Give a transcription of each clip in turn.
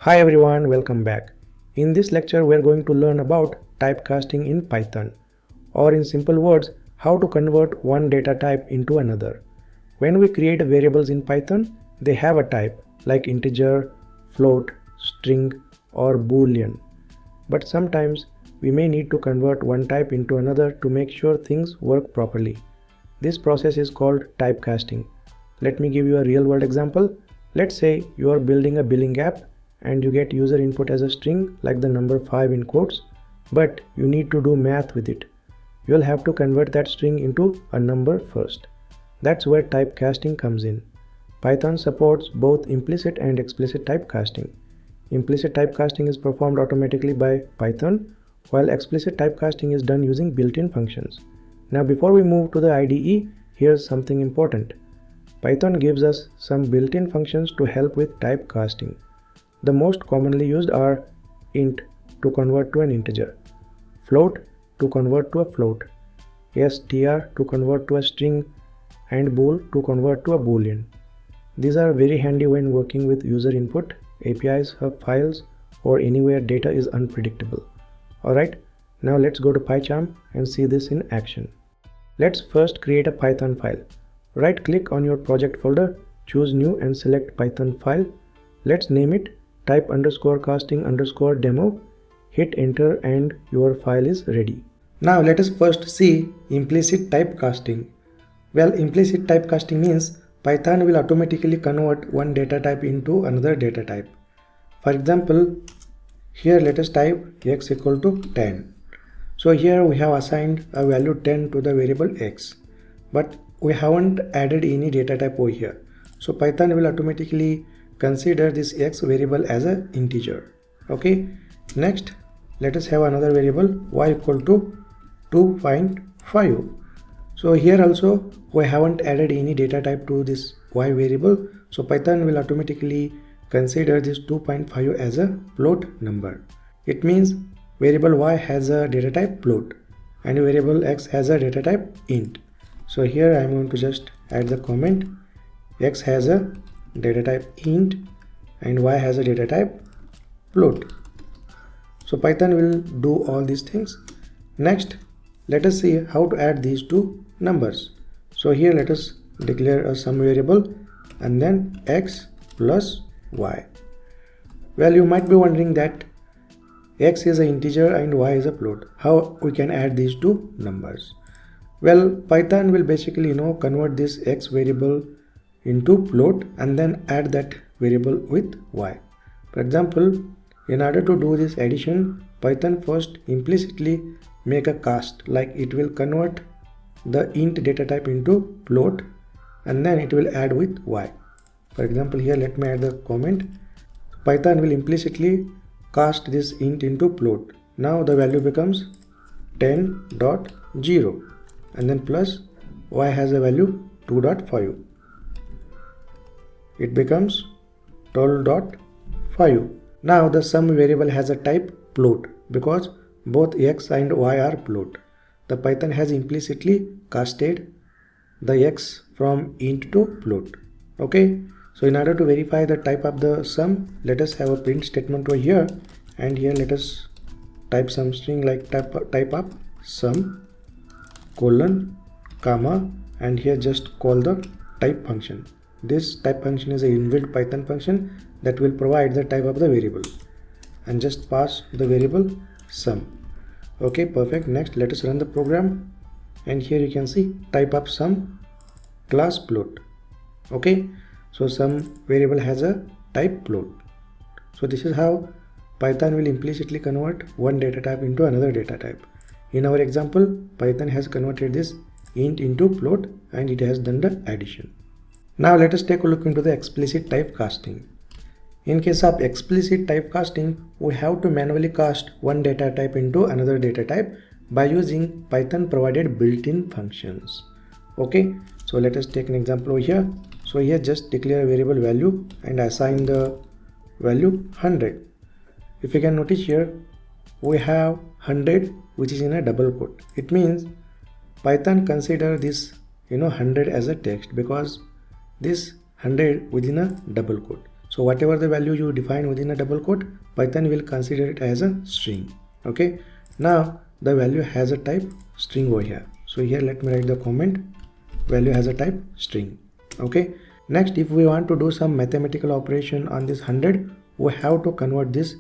Hi everyone, welcome back. In this lecture, we are going to learn about typecasting in Python, or in simple words, how to convert one data type into another. When we create variables in Python, they have a type like integer, float, string, or boolean. But sometimes we may need to convert one type into another to make sure things work properly. This process is called typecasting. Let me give you a real world example. Let's say you are building a billing app and you get user input as a string like the number 5 in quotes, but you need to do math with it. You'll have to convert that string into a number first. That's where typecasting comes in. Python supports both implicit and explicit typecasting. Implicit typecasting is performed automatically by Python, while explicit typecasting is done using built-in functions. Now before we move to the IDE, here's something important. Python gives us some built-in functions to help with typecasting. The most commonly used are int to convert to an integer, float to convert to a float, str to convert to a string, and bool to convert to a boolean. These are very handy when working with user input, APIs, hub files, or anywhere data is unpredictable. Alright, now let's go to PyCharm and see this in action. Let's first create a Python file. Right click on your project folder, choose new and select Python file. Let's name it type_casting_demo, hit enter and your file is ready. Now let us first see implicit typecasting. Well, implicit typecasting means Python will automatically convert one data type into another data type. For example, here let us type x equal to 10. So here we have assigned a value 10 to the variable x, but we haven't added any data type over here. So Python will automatically consider this x variable as an integer. Okay, next let us have another variable y equal to 2.5. so here also we haven't added any data type to this y variable, so Python will automatically consider this 2.5 as a float number. It means variable y has a data type float and variable x has a data type int. So here I am going to just add the comment, x has a data type int and y has a data type float. So Python will do all these things. Next, let us see how to add these two numbers. So here let us declare a sum variable and then x plus y. Well, you might be wondering that x is an integer and y is a float. How we can add these two numbers? Well, Python will basically convert this x variable into float and then add that variable with y. For example, in order to do this addition, Python first implicitly make a cast, like it will convert the int data type into float and then it will add with y. For example, here let me add the comment. Python will implicitly cast this int into float. Now the value becomes 10.0 and then plus y has a value 2.5. It becomes 12.5. Now the sum variable has a type float because both x and y are float. The Python has implicitly casted the x from int to float. Okay, so in order to verify the type of the sum, let us have a print statement over here, and here let us type some string like type of sum colon comma, and here just call the type function. This type function is a inbuilt Python function that will provide the type of the variable, and just pass the variable sum. Okay, perfect. Next let us run the program, and here you can see type of sum class float. Okay, so sum variable has a type float. So this is how Python will implicitly convert one data type into another data type. In our example, Python has converted this int into float and it has done the addition. Now let us take a look into the explicit typecasting. In case of explicit typecasting, we have to manually cast one data type into another data type by using Python provided built-in functions. Okay, so let us take an example over here. So here just declare a variable value and assign the value 100. If you can notice here, we have 100 which is in a double quote. It means Python consider this 100 as a text because this 100 within a double quote. So whatever the value you define within a double quote, Python will consider it as a string. Okay. Now the value has a type string over here. So here let me write the comment, value has a type string. Okay. Next, if we want to do some mathematical operation on this 100, we have to convert this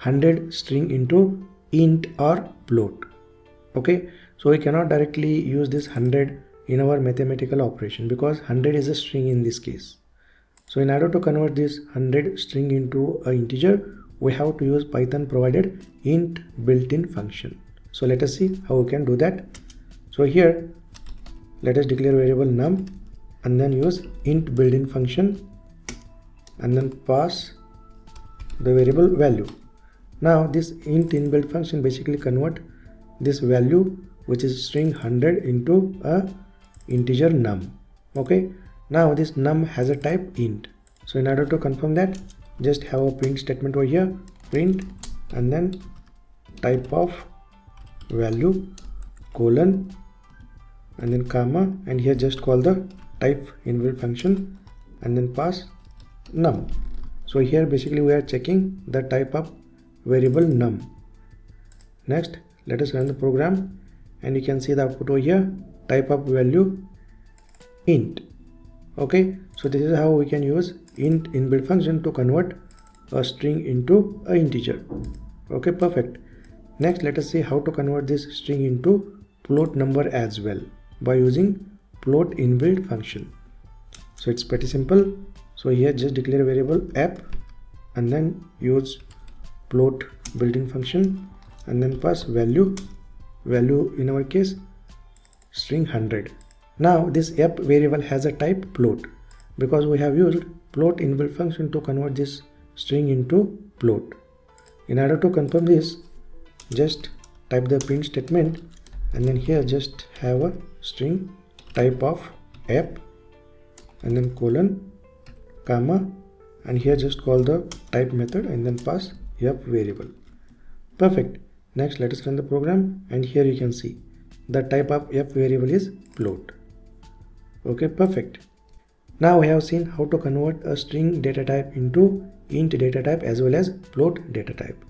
100 string into int or float. Okay. So we cannot directly use this 100 in our mathematical operation because 100 is a string in this case. So in order to convert this 100 string into an integer, we have to use Python provided int built-in function. So let us see how we can do that. So here let us declare variable num and then use int built-in function and then pass the variable value. Now this int inbuilt function basically convert this value which is string 100 into a integer num. Okay. Now this num has a type int. So in order to confirm that, just have a print statement over here, print and then type of value colon and then comma, and here just call the type inbuilt function and then pass num. So here basically we are checking the type of variable num. Next, let us run the program and you can see the output over here, type of value int. Okay, so this is how we can use int inbuilt function to convert a string into an integer. Okay, perfect. Next, let us see how to convert this string into float number as well by using float inbuilt function. So it's pretty simple. So here just declare a variable app and then use float built-in function and then pass value in our case string 100. Now this app variable has a type float because we have used float inbuilt function to convert this string into float. In order to confirm this, just type the print statement and then here just have a string type of app and then colon comma, and here just call the type method and then pass app variable. Perfect. Next, let us run the program and here you can see the type of app variable is float. Okay, perfect. Now we have seen how to convert a string data type into int data type as well as float data type.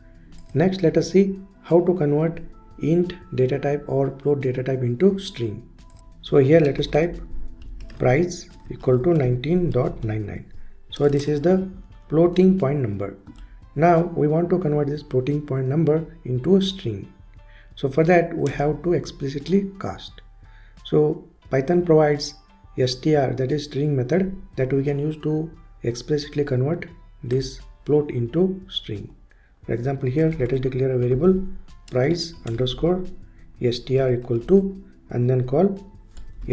Next, let us see how to convert int data type or float data type into string. So here let us type price equal to 19.99. So this is the floating point number. Now we want to convert this floating point number into a string. So for that we have to explicitly cast. So Python provides str, that is string method, that we can use to explicitly convert this float into string. For example, here let us declare a variable price underscore str equal to and then call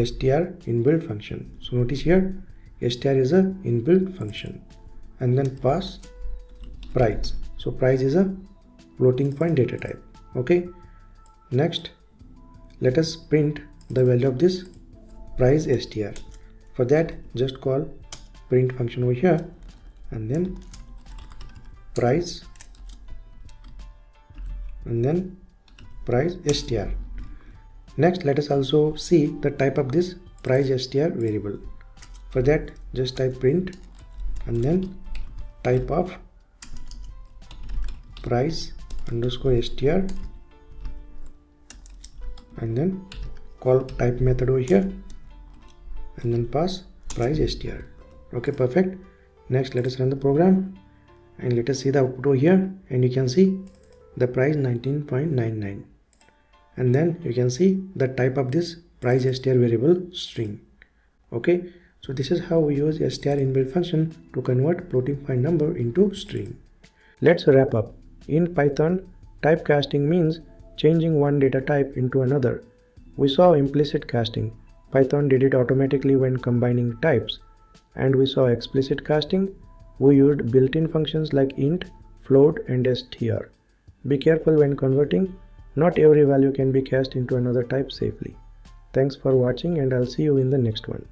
str inbuilt function. So notice here str is a inbuilt function and then pass price. So price is a floating point data type. Okay. Next, let us print the value of this price str. For that, just call print function over here and then price and then price str. Next, let us also see the type of this price str variable. For that, just type print and then type of price underscore str and then call type method over here and then pass price str. Okay, perfect. Next, let us run the program and let us see the output over here and you can see the price 19.99 and then you can see the type of this price str variable string. Okay, so this is how we use str inbuilt function to convert floating point number into string. Let's wrap up. In Python, typecasting means changing one data type into another. We saw implicit casting. Python did it automatically when combining types. And we saw explicit casting. We used built-in functions like int, float and str. Be careful when converting. Not every value can be cast into another type safely. Thanks for watching and I'll see you in the next one.